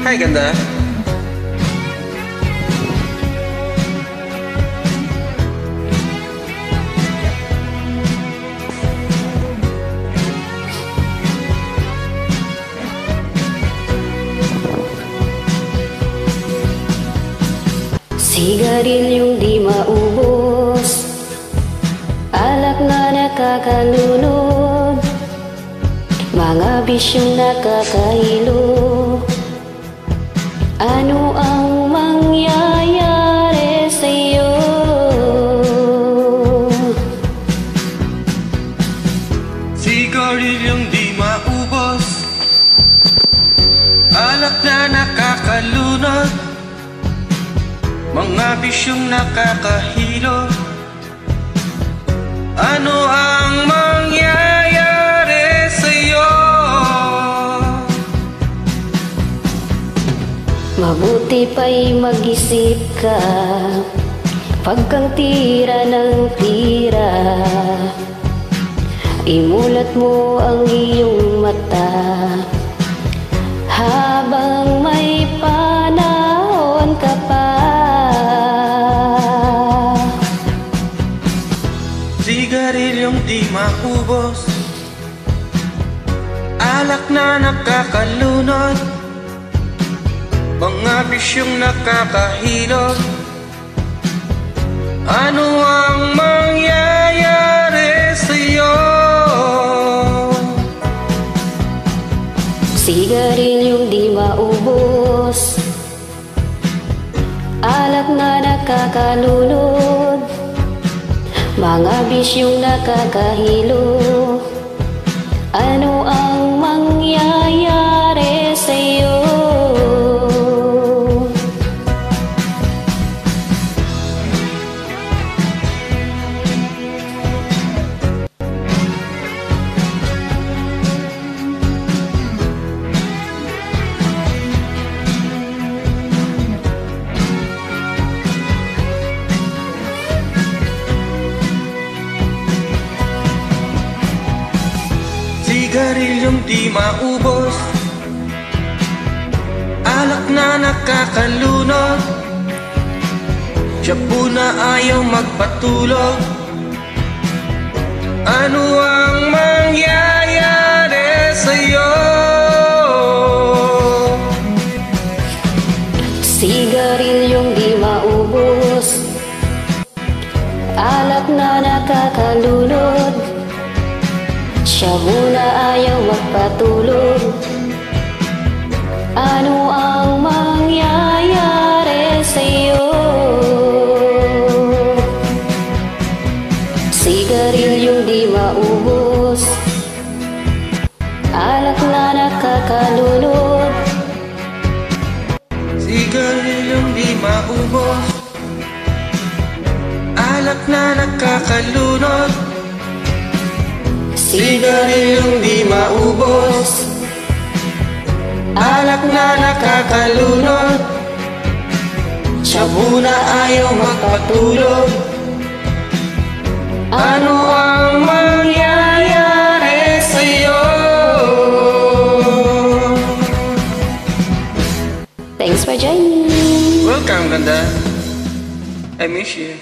Hi, ganda. Sigarilyong di maubos, alak na nakakalunod, mga bisyong nakakahilo. Ano ang mangyayari sa'yo? Sigarilyong di maubos, alak na nakakalunod, mga bisyong nakakahilo. Ano ang mangyayari sa'yo? Mabuti pa'y mag-isip ka, pagkang tira ng tira, imulat mo ang iyong mata, habang may panahon ka pa. Sigarilyong di maubos, alak na nakakalunod, mga bisyong nakakahilo. Ano ang mangyayari sa'yo? Sigarilyong di maubos, alak na nakakalunod, mga bisyong nakakahilo. Ano ang mangyayari sa'yo? Sigarilyong di maubos, alak na nakakalunod, shabu na ayaw magpatulog. Ano ang mangyayari sa'yo? Sigarilyong di maubos, alak na nakakalunod, shabu na ayaw magpatulog. Ano ang mangyayari sa'yo? Sigarilyong di maubos, alak na nakakalunod. Sigarilyong di maubos, alak na nakakalunod. Sigarilyong di maubos, alak na nakakalunod, shabu na ayaw magpatulog. Ano ang mangyayari sa'yo? Thanks for joining. Welcome, ganda. I miss you.